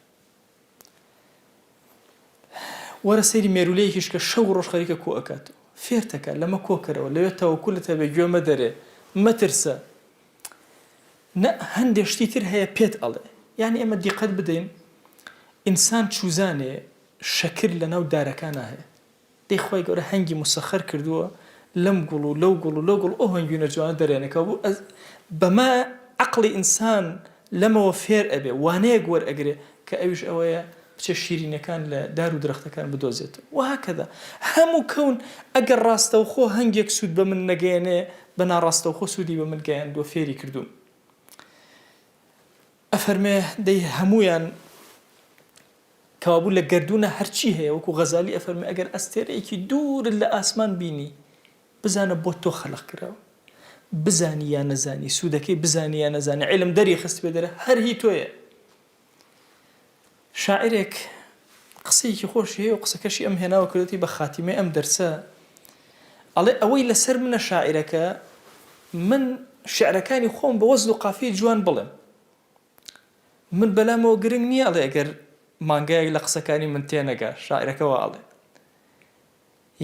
وەرە سەیری مێرولەیەکیش کە شەو ڕۆژ خەریکە کۆ ئەکاتەوە فێرتەکە لەمە کۆکەرەوە لەوێ تەوەکولتە بێ گوێمە دەرێ مەترسە هەندێک شتی تر هەیە پێت ئەڵێ یعنی ئێمە دیقەت بدەین ئینسان چوزانێ شەکر لەناو دارەکانە هەیە دەی خۆی گەورە هەنگی مسەخەر کردووە لەم گوڵ و لەو گوڵ و لەو گوڵ ئەو هەنگوینە جوانە دەرێنەکە بوو بەما عەقڵی ئینسان لەمەوە فێر ئەبێ وانەیەک وەرئەگرێ کە ئەویش ئەوەیە بچە شیرینەکان لە دار و درەختەکان بدۆزێتەوە وهەکەدا هەموو کەون ئەگەر ڕاستەوخۆ هەنگێک سوود بە من نەگەیەنێ بە ناڕاستەوخۆ سوودی بە من گەیاندووە فێری کردووم ئەفەرمێ دەی هەمویان کەوابوو لە گەردوونە هەرچی هەیە وەکو غەزالی ئەفەرمێ ئەگەر ئەستێرەیەکی دوورت لە ئاسمان بینی بزانە بۆ تۆ خەلق کراوە بزانی یا نەزانی سوودەکەی بزانی یا نەزانی عیلم دەری خست پێ دەرە هەر هی تۆیە شاعرێک قسەیەکی خۆشی هەیە و قسەکەشی ئەم هێناوە کردوتی بە خاتیمەی ئەم دەرسە ئەڵێ ئەوەی لەسەر منە شاعیرەکە من شعرەکانی خۆم بە وەزن و قافیە جوان بڵێم من بەلامەوە گرنگ نییە ئەڵێ ئەگەر مانگایەک لە قسەکانی من تێنەگا شاعیرەکەەوە ئەڵێ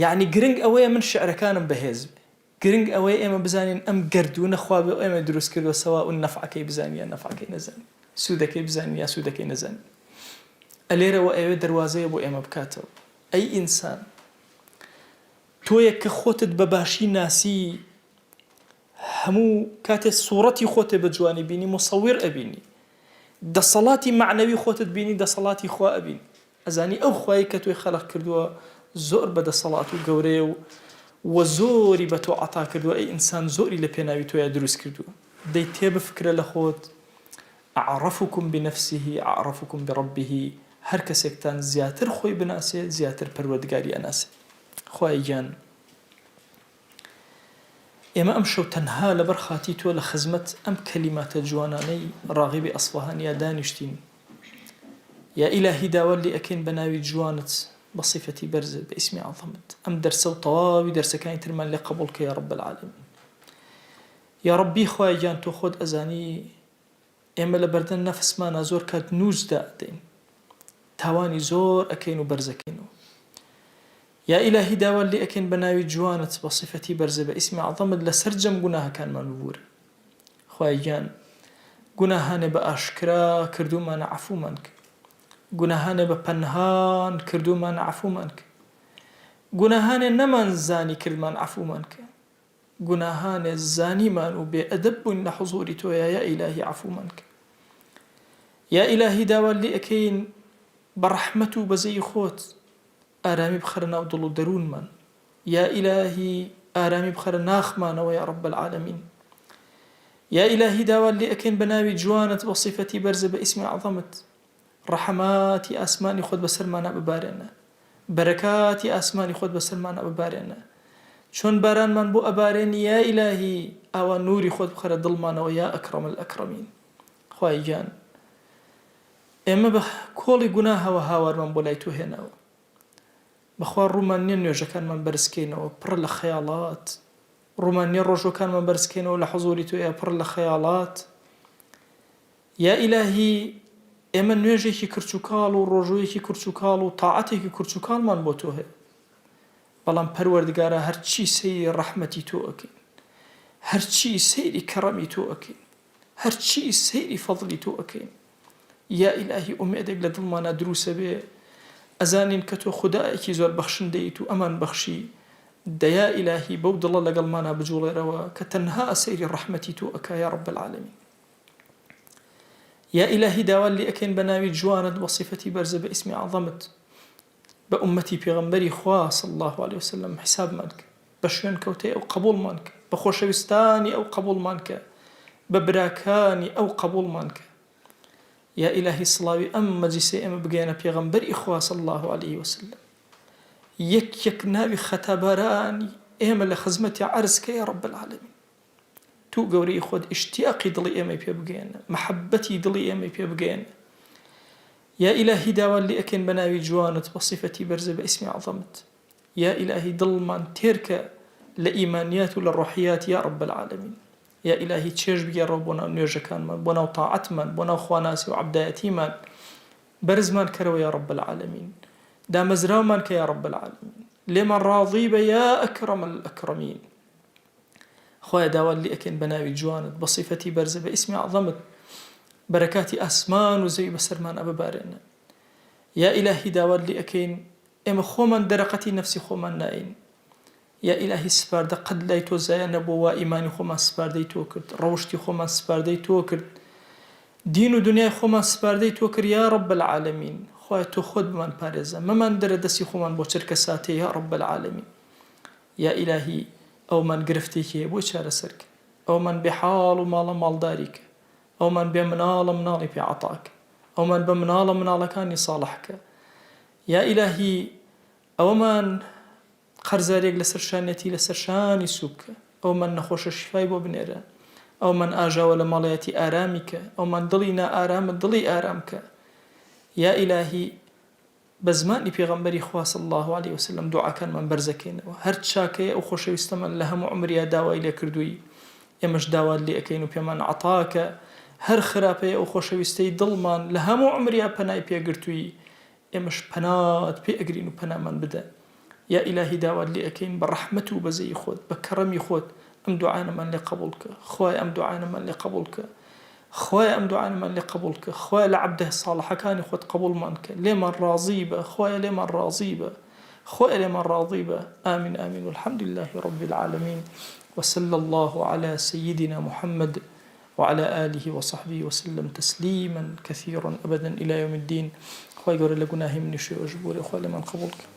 یعنی گرنگ ئەوەیە من شعرەکانم بەهێز بێ گرنگ ئەوەیە ئێمە بزانین ئەم گەردوونە خوا بێ ئێمە دروست کردووە سەوا و نەفعەکەی بزانین یا نەفعەکەی نەزانین سوودەکەی بزانین یا سوودەکەی نەزانین ئەلێرەوە ئەوێ دەواازەیە بۆ ئێمە بکاتەوە ئەی ئینسان تۆیە کە خۆتت بە باشی ناسی هەموو کاتێ سوورەتی خۆتێ بە جوانی بینی مصەویر ئەبینی دەسەڵاتی معنەوی خۆتت بینی دەسەڵاتی خوا ئەبینی ئەزانی ئەو خوای کە توی خەلق کردووە زۆر بە دەسەڵات و گەورەیە و زۆری بە تۆ عەتا کردووە ئەی ئینسان زۆری لە پێناوی تۆیە دروست کردووە دەی تێبفکرە لە خۆت ئەعرەفکم بنەفسه ئەعرەفکم برەبه هەر کەسێکتان زیاتر خۆی بناسێ زیاتر پەروەردگاری ئەناسێ خوای گیان ئێمە ئەم شەو تەنها لەبەر خاتی تۆ لە خزمەت ئەم کەلیماتە جوانانەی ڕاغیبی ئەسفەهانیا دانیشتین. یا ئیلاهی داوات لێ ئەکەین بە ناوی جوانت بە صیفەتی بەرزت بە ئیسمی عەظەمت ئەم دەرسە و تەواوی دەرسەکانی ترمان لێ قبوڵ کە یا رب العالمین. یا ربی خوای گیان تۆ خۆت ئەزانی ئێمە لە بەردەم نەفسمانە زۆر کات نووزدا دەین، تاوانی زۆر ئەکەین و بەرزەکەینەوە. یا ئیلاهی داوات لێ ئەکەین بە ناوی جوانت بە صیفەتی بەرزە بە ئیسمی عەظەمت لەسەر جەم گوناهەکانمان ببوورە. خوای گیان گوناهانێ بە ئاشکرا کردومانە عەفومان کە، گوناهانێ بە پەنهان کردومانە عەفومان کە، گوناهانێ نەمانزانی کردمان عەفومان کە، گوناهانێ زانیمان و بێ ئەدەب بووین لە حوزوری تۆیە یا ئیلاهی عەفومان کە. یا ئیلاهی داوات لێ ئەکەین بە ڕەحمەت و بەزەی خۆت ئارامی بخەرە ناو دڵ و دەروونمان. یا ئیلاهی ئارامی بخەرە ناخمانەوە یا رب العالمین. یا ئیلاهی داوات لێ ئەکەین بە ناوی جوانت بە صیفەتی بەرزە بە ئیسمی عەظەمت ڕەحماتی ئاسمانی خۆت بەسەرمانە ببارێنە، بەرەکاتی ئاسمانی خۆت بەسەرمانە ببارێنە، چۆن بارانمان بۆ ئەبارێنی یا ئیلاهی ئاوا نووری خۆت بخەرە دڵمانەوە یا ئەکرەم الئەکرەمین. خوای گیان ئێمە بە کۆڵی گوناهەوە هاوارمان بۆ لای تۆ هێناوە، بەخوا ڕوومان نییە نوێژەکانمان بەرزکەینەوە پڕ لە خەیاڵات، ڕوومان نییە ڕۆژەکانمان بەرزکەینەوە لە حوزوری تۆیە پڕ لە خەیاڵات. یا ئیلاهی ئێمە نوێژێکی کرچ و کاڵ و ڕۆژوویەکی کرچ و کاڵ و تاعەتێکی کرچ و کاڵمان بۆ تۆ هەیە، بەڵام پەروەردگارە هەرچی سەیری ڕەحمەتی تۆ ئەکەین، هەرچی سەیری کەڕەمی تۆ ئەکەین، هەرچی سەیری فەضلی تۆ ئەکەین. یا ئیلاهی ئومێدێک لە دڵمانە دروسە بێ ئەزانین کە تۆ خودایەکی زۆر بەخشندەیت و ئەمان بەخشی، دەیا ئیلاهی بەو دڵە لەگەڵمانە بجوڵێرەوە کە تەنها سەیری ڕەحمەتی تۆ ئەکا یا رب العالمین. یا ئیلاهی داوات لێ ئەکەین بە ناوی جوانت بە صیفەتی بەرزە بە ئیسمی عەظەمت بە ئومەتی پێغەمبەری خوا صلی الله عليه وسلم حسابمان کە، بە شوێن کەوتەی ئەو قبوڵمان کە، بە خۆشەویستانی ئەو قبوڵمان کە، بە براکانی ئەو قبوڵمان کە. یا ئیلاهی سڵاوی ئەم مەجلیسەی ئێمە بگەێنە پێغەمبەری خوا صلی الله عليه وسلم، یەک یەک ناوی خەتابارانی ئێمە لە خزمەتی عەرز کە یا رب العالمین. تو گەورەی خۆت ئیشتیاقی دڵی ئێمەی پێ بگەێنە، مەحەبەتی دڵی ئێمەی پێ بگەێنە. یا ئیلاهی داوات لێ ئەکەین بە ناوی جوانت بە صیفەتی بەرزە بە ئیسمی عەظەمت. یا ئیلاهی دڵمان تێرکە لە ئیمانیات و لە ڕۆحیات یا رب العالمین. یا ئیلاهی چێژ بگێڕەوە بۆ ناو نوێژەکانمان، بۆ ناو تاعەتمان، بۆ ناو خواناسی و عەبدایەتیمان، بەرزمان کەرەوە یا رب العالمین، دامەزراومان کە یا رب العالمین، لێمان ڕاضی بە یا ئەکرەم الئەکرەمین. خوای داوات لێ ئەکەین بە ناوی جوانت بە صیفەتی بەرزە بە ئیسمی عەظەمت بەرەکاتی ئاسمان و زەوی بەسەرمانە ببارێنە. یا ئیلاهی داوات لێ ئەکەین ئێمە خۆمان دەرەقەتی نەفسی خۆمان نائین. یا ئیلاهی سپاردە قەت لای تۆ زایە نەبووە وا ئیمانی خۆمان سپاردەی تۆ کرد، ڕەوشتی خۆمان سپاردەی تۆ کرد، دین و دنیای خۆمان سپاردەی تۆ کرد یا رب العالمین. خوای تۆ خۆت بمان پارێزە، مەمان دەرە دەستی خۆمان بۆ چرکە ساتێ یا رب العالمین. یا ئیلاهی ئەومان گرفتێکی هەیە بۆ چارەسەرکە، ئەومان بێ حاڵ و ماڵە ماڵداریکە، ئەومان بێ مناڵە مناڵی پێ عەتاکە، ئەومان بە مناڵە مناڵەکانی ساڵحکە. یا ئیلاهی ئەومان قەرزارێک لەسەر شانێتی لەسەر شانی سووبکە، ئەومان نەخۆشە شیفای بۆ بنێرە، ئەومان ئاژاوە لە ماڵەیەتی ئارامیکە، ئەومان دڵی نائارامە دڵی ئارامکە. یا ئیلاهی بە زمانی پێغەمبەری خوا صلی الله عليه وسلم دوعاکانمان بەرزەکەینەوە، هەر چاکەیە ئەو خۆشەویستەمان لە هەموو عمریا داوای لێ کردووی ئێمەش داوات لێ ئەکەین و پێمان عەتاکە، هەر خراپەیە ئەو خۆشەویستەی دڵمان لە هەموو عمریا پەنای پێگرتووی ئێمەش پەنات پێ ئەگرین و پەنامان بدە. یا ئیلاهی داوات لێ ئەکەین بە ڕەحمەت و بەزەی خۆت بە کەڕەمی خۆت ئەم دوعانەمان لێ قبوڵ کە، خوای ئەم دوعانەمان لێ قبوڵ کە، خوای ئەم دوعانەمان لێ قبوڵ کە، خوای لە عەبدە ساڵحەکانی خۆت قبوڵمان کە، لێمان ڕازی بە، خوای لێمان ڕازی بە، خوای لێمان ڕازی بە. آمین آمین والحمد لله رب العالمين وصلى الله على سيدنا محمد وعلى آله وصحبه وسلم تسليما كثيرا أبدا إلى يوم الدين. خوای گەورە لە گوناهی منیش و ئەژبوورێ، خوای لێمان قبوڵ کە.